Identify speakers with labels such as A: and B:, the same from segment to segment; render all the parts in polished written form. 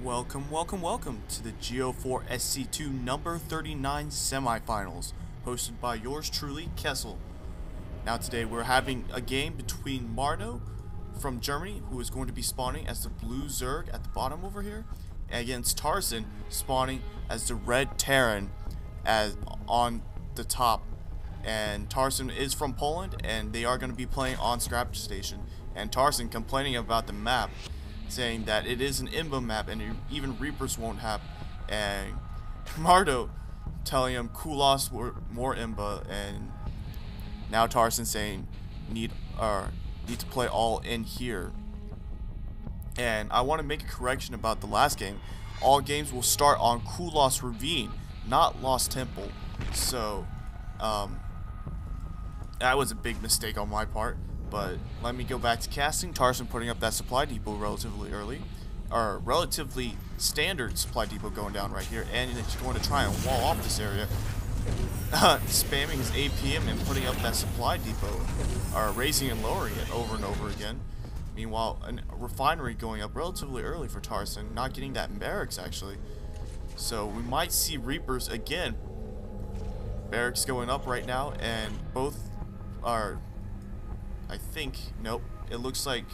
A: Welcome to the Go4SC2 number 39 semifinals, hosted by yours truly, Kessel. Now today we're having a game between Mardow from Germany, who is going to be spawning as the blue Zerg at the bottom over here, against Tarson, spawning as the red Terran as on the top. And Tarson is from Poland, and they are going to be playing on Scrap Station. And Tarson complaining about the map, saying that it is an IMBA map and even Reapers won't have, and Mardow telling him Kulos were more IMBA, and now Tarson saying need to play all in here. And I want to make a correction about the last game. All games will start on Kulos Ravine, not Lost Temple. So that was a big mistake on my part. But let me go back to casting. Tarson putting up that supply depot relatively early, or relatively standard supply depot going down right here, and he's going to try and wall off this area, spamming his APM and putting up that supply depot, or raising and lowering it over and over again. Meanwhile, a refinery going up relatively early for Tarson, not getting that in barracks actually. So we might see Reapers again. Barracks going up right now, and both are, I think, nope, it looks like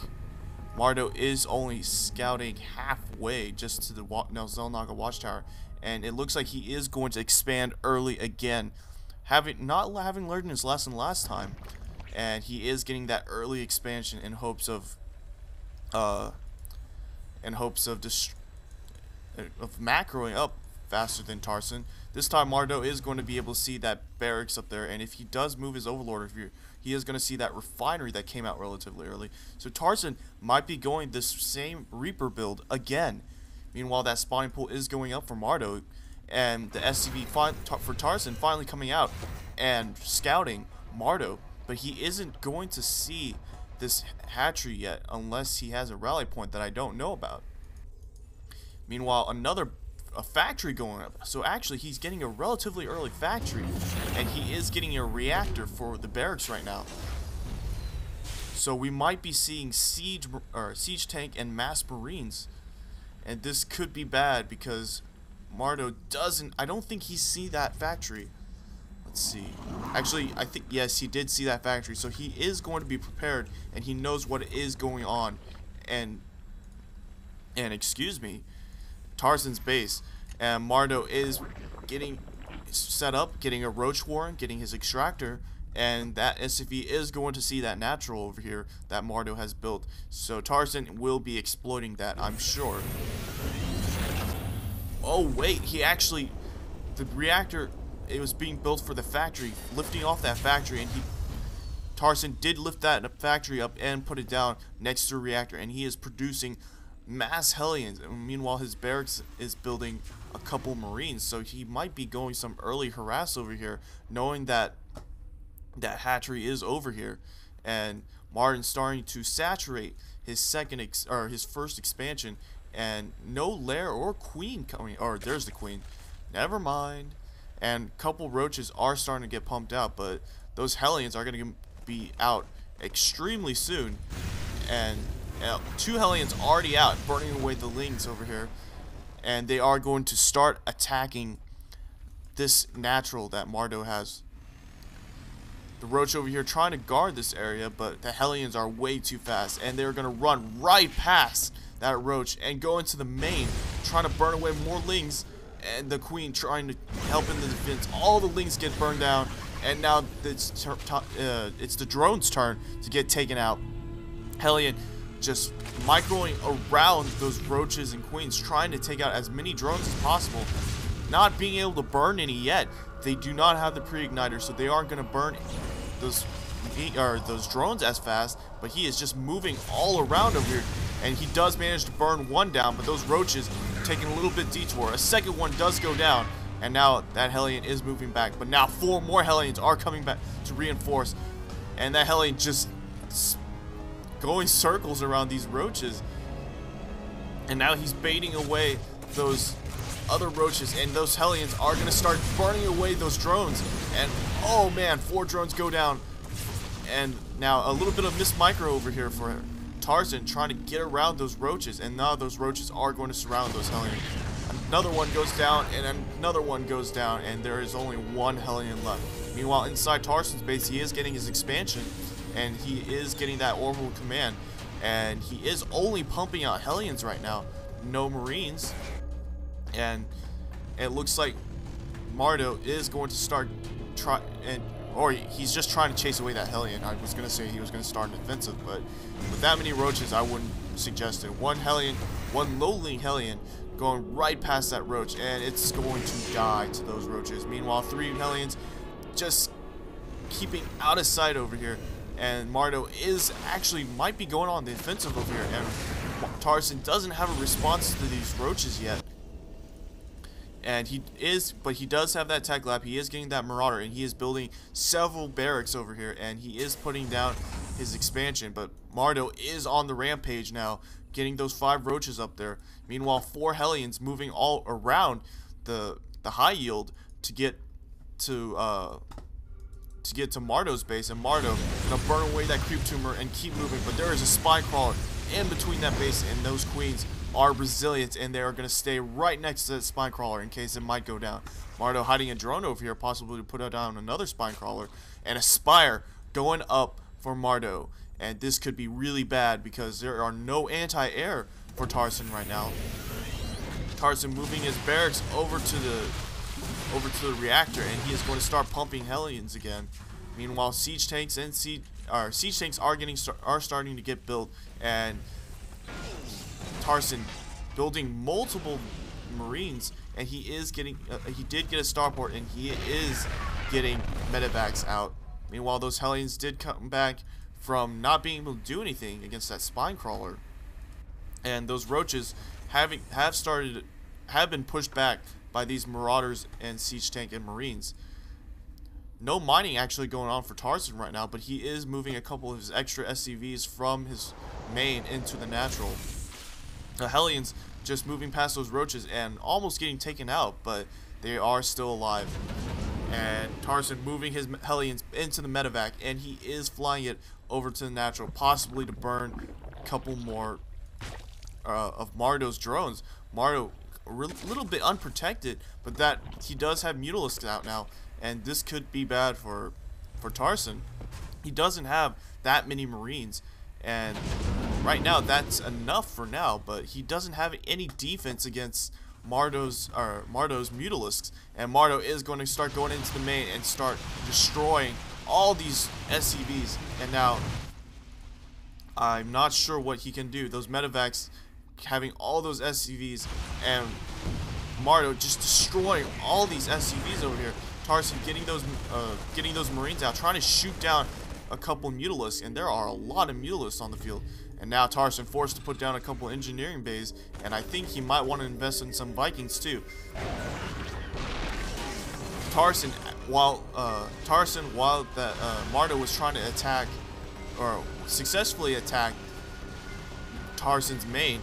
A: Mardow is only scouting halfway just to the xel'naga watchtower, and it looks like he is going to expand early again, not having learned his lesson last time, and he is getting that early expansion in hopes of macroing up faster than Tarson. This time Mardow is going to be able to see that barracks up there, and if he does move his overlord, he is going to see that refinery that came out relatively early. So Tarson might be going this same Reaper build again. Meanwhile, that spawning pool is going up for Mardow, and the SCV for Tarson finally coming out and scouting Mardow, but he isn't going to see this hatchery yet unless he has a rally point that I don't know about. Meanwhile, a factory going up. So actually he's getting a relatively early factory, and he is getting a reactor for the barracks right now. So we might be seeing siege tank and mass marines, and this could be bad because Mardow I don't think he see that factory. Let's see. Actually, I think yes, he did see that factory, so he is going to be prepared and he knows what is going on. And excuse me, Tarson's base, and Mardow is getting set up, getting a roach warren, getting his extractor, and that SCV is going to see that natural over here that Mardow has built. So Tarson will be exploiting that, I'm sure. Oh wait, the reactor, it was being built for the factory, lifting off that factory, and Tarson did lift that factory up and put it down next to the reactor, and he is producing mass Hellions. And meanwhile, his barracks is building a couple marines, so he might be going some early harass over here, knowing that that hatchery is over here. And Martin's starting to saturate his his first expansion, and no lair or queen coming. Or there's the queen. Never mind. And a couple roaches are starting to get pumped out, but those Hellions are going to be out extremely soon. And 2 Hellions already out, burning away the Lings over here, and they are going to start attacking this natural that Mardow has. The Roach over here trying to guard this area, but the Hellions are way too fast, and they're going to run right past that Roach and go into the main, trying to burn away more Lings, and the Queen trying to help in the defense. All the Lings get burned down, and now it's the drone's turn to get taken out. Hellion just microing around those roaches and queens, trying to take out as many drones as possible, not being able to burn any yet. They do not have the pre-igniter, so they aren't going to burn those drones as fast, but he is just moving all around over here, and he does manage to burn one down, but those roaches taking a little bit detour. A second one does go down, and now that Hellion is moving back, but now 4 more Hellions are coming back to reinforce, and that Hellion just going circles around these roaches, and now he's baiting away those other roaches, and those Hellions are going to start burning away those drones. And oh man, 4 drones go down, and now a little bit of miss micro over here for Tarson trying to get around those roaches, and now those roaches are going to surround those Hellion. Another one goes down, and another one goes down, and there is only one Hellion left. Meanwhile, inside Tarson's base, he is getting his expansion, and he is getting that orbital command, and he is only pumping out Hellions right now, no Marines, and it looks like Mardow is going to start or he's just trying to chase away that Hellion. I was going to say he was going to start an offensive, but with that many roaches, I wouldn't suggest it. One Hellion, one lowly Hellion going right past that roach, and it's going to die to those roaches. Meanwhile, 3 Hellions just keeping out of sight over here, and Mardow is actually might be going on the offensive over here, and Tarson doesn't have a response to these roaches yet. And but he does have that tech lab. He is getting that Marauder, and he is building several barracks over here, and he is putting down his expansion. But Mardow is on the rampage now, getting those 5 roaches up there. Meanwhile, 4 Hellions moving all around the high yield to get to Mardow's base, and Mardow gonna burn away that creep tumor and keep moving. But there is a spy crawler in between that base, and those queens are resilient, and they are going to stay right next to that spine crawler in case it might go down. Mardow hiding a drone over here, possibly to put down another spine crawler, and a spire going up for Mardow. And this could be really bad because there are no anti-air for Tarson right now. Tarson moving his barracks over to the reactor, and he is going to start pumping Hellions again. Meanwhile, siege tanks are starting to get built, and Tarson building multiple Marines, and he is getting he did get a starport, and he is getting medevacs out. Meanwhile, those Hellions did come back from not being able to do anything against that spine crawler, and those roaches have been pushed back by these Marauders and siege tank and Marines. No mining actually going on for Tarson right now, but he is moving a couple of his extra SCVs from his main into the natural. The Hellions just moving past those roaches and almost getting taken out, but they are still alive. And Tarson moving his Hellions into the medevac, and he is flying it over to the natural, possibly to burn a couple more of Mardow's drones. Mardow a little bit unprotected, but that he does have Mutalisks out now, and this could be bad for Tarson. He doesn't have that many Marines, and right now that's enough for now, but he doesn't have any defense against Mardow's Mutalisks, and Mardow is going to start going into the main and start destroying all these SCVs. And now I'm not sure what he can do. Those medevacs having all those SCVs, and Mardow just destroying all these SCVs over here. Tarson getting those Marines out, trying to shoot down a couple Mutalisks, and there are a lot of Mutalisks on the field. And now Tarson forced to put down a couple engineering bays, and I think he might want to invest in some Vikings too. Tarson, while Mardow was trying to attack, or successfully attack Tarson's main,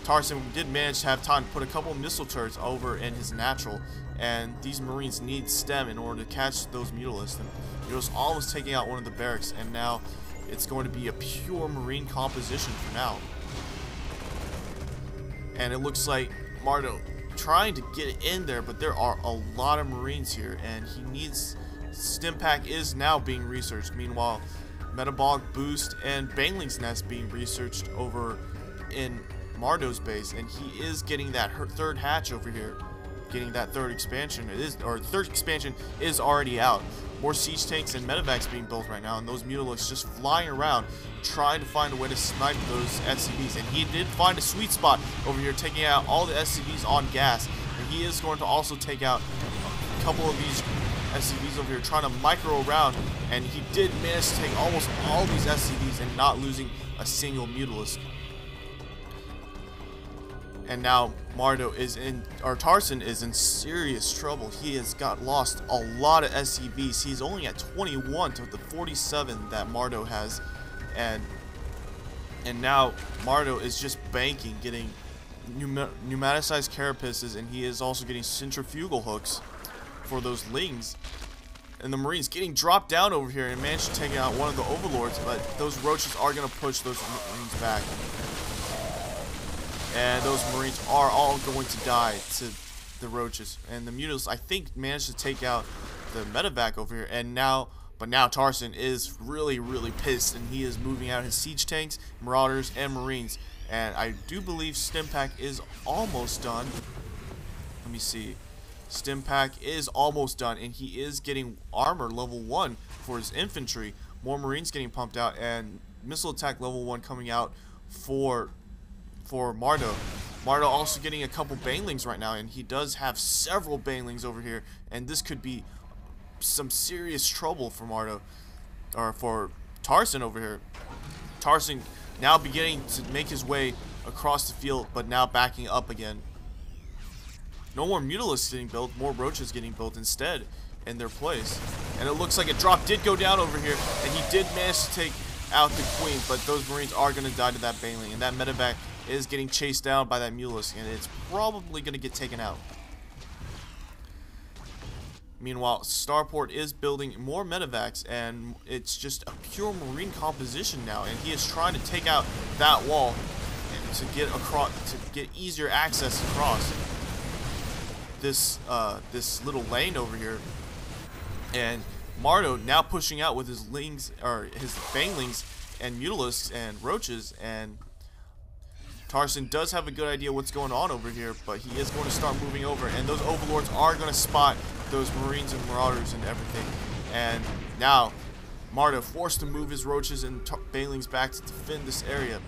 A: Tarson did manage to have time to put a couple missile turrets over in his natural, and these Marines need STEM in order to catch those Mutalisks. And he was almost taking out one of the barracks, and now it's going to be a pure Marine composition for now. And it looks like Mardow trying to get in there, but there are a lot of Marines here, and he needs... Stim pack is now being researched. Meanwhile, Metabolic Boost and Bangling's Nest being researched over in Mardow's base, and he is getting that third hatch over here, getting that third expansion. Third expansion is already out. More siege tanks and medevacs being built right now, and those Mutalisks just flying around trying to find a way to snipe those SCVs. And he did find a sweet spot over here, taking out all the SCVs on gas, and he is going to also take out a couple of these SCVs over here, trying to micro around, and he did manage to take almost all these SCVs and not losing a single Mutalisk. And now Tarson is in serious trouble. He has lost a lot of SCVs. He's only at 21 to the 47 that Mardow has, and now Mardow is just banking, getting pneumaticized carapaces, and he is also getting centrifugal hooks for those lings. And the Marines getting dropped down over here and managed to take out one of the Overlords, but those roaches are going to push those Marines back. And those Marines are all going to die to the roaches. And the Mutalisks, I think, managed to take out the medevac over here. And now, but now Tarson is really, really pissed, and he is moving out his siege tanks, Marauders, and Marines. And I do believe Stimpak is almost done. Let me see. Stimpak is almost done, and he is getting armor level 1 for his infantry. More Marines getting pumped out, and missile attack level 1 coming out for Mardow. Mardow also getting a couple banelings right now, and he does have several banelings over here, and this could be some serious trouble for Mardow, or for Tarson over here. Tarson now beginning to make his way across the field, but now backing up again. No more Mutalisks getting built, more Roaches getting built instead in their place. And it looks like a drop did go down over here, and he did manage to take out the Queen, but those Marines are going to die to that baneling, and that medevac is getting chased down by that Mutalisk, and it's probably going to get taken out. Meanwhile, Starport is building more medevacs, and it's just a pure Marine composition now, and he is trying to take out that wall and to get across, to get easier access across this little lane over here. And Mardow now pushing out with his his banelings and Mutalisks and Roaches, and Tarson does have a good idea what's going on over here, but he is going to start moving over, and those Overlords are going to spot those Marines and Marauders and everything. And now Mardow forced to move his Roaches and banelings back to defend this area.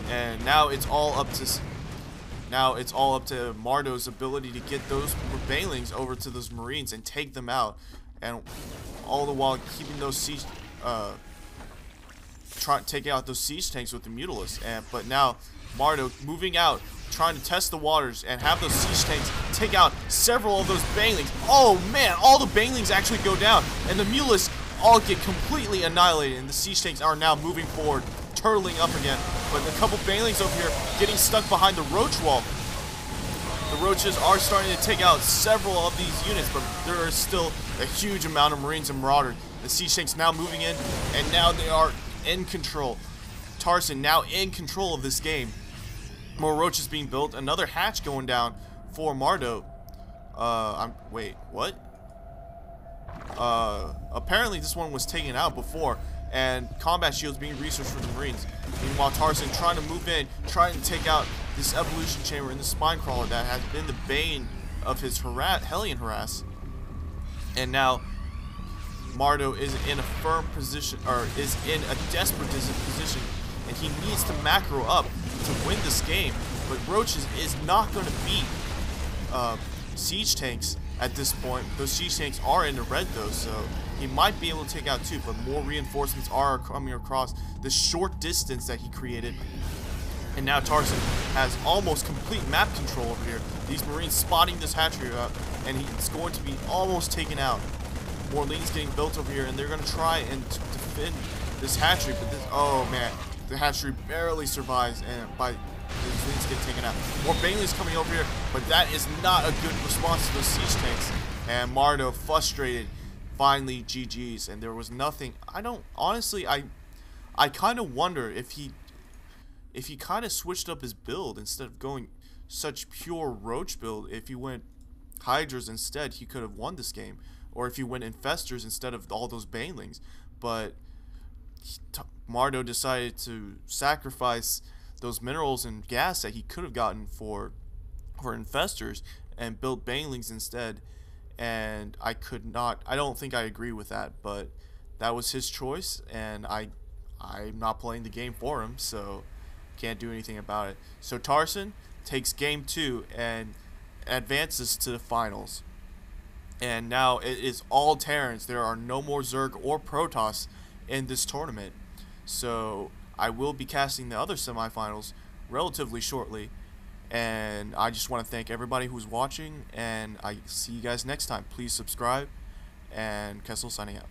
A: And now it's all up to Mardow's ability to get those banelings over to those Marines and take them out, and all the while keeping those siege taking out those siege tanks with the Mutalisks. But now Mardow moving out, trying to test the waters and have those siege tanks take out several of those banelings. Oh man, all the banelings actually go down, and the Mutalisks all get completely annihilated, and the siege tanks are now moving forward, turtling up again. But a couple banelings over here getting stuck behind the Roach wall. The Roaches are starting to take out several of these units, but there is still a huge amount of Marines and Marauders. The siege tanks now moving in, and now they are in control. Tarson now in control of this game. More Roaches being built. Another hatch going down for Mardow. Wait, what? Apparently this one was taken out before, and combat shields being researched for the Marines. Meanwhile, Tarson trying to move in, trying to take out this evolution chamber and the spine crawler that has been the bane of his Hellion harass. And now Mardow is in a firm position, or is in a desperate position, and he needs to macro up to win this game. But Roaches is not going to beat siege tanks at this point. Those siege tanks are in the red though, so he might be able to take out two, but more reinforcements are coming across the short distance that he created. And now Tarson has almost complete map control over here. These Marines spotting this hatchery up, and he's going to be almost taken out. More lanes getting built over here, and they're going to try and defend this hatchery, but this, oh man, the hatchery barely survives, and by these lanes get taken out. More banelings coming over here, but that is not a good response to those siege tanks. And Mardow frustrated, finally GG's, and there was nothing. Honestly, I kind of wonder if he kind of switched up his build instead of going such pure Roach build. If he went Hydras instead, he could have won this game. Or if he went Infestors instead of all those banelings. But Mardow decided to sacrifice those minerals and gas that he could have gotten for Infestors and build banelings instead. And I don't think I agree with that, but that was his choice, and I'm not playing the game for him, so can't do anything about it. So Tarson takes game 2 and advances to the finals. And now it is all Terrans. There are no more Zerg or Protoss in this tournament. So I will be casting the other semifinals relatively shortly. And I just want to thank everybody who's watching, and I see you guys next time. Please subscribe, and Kessel signing out.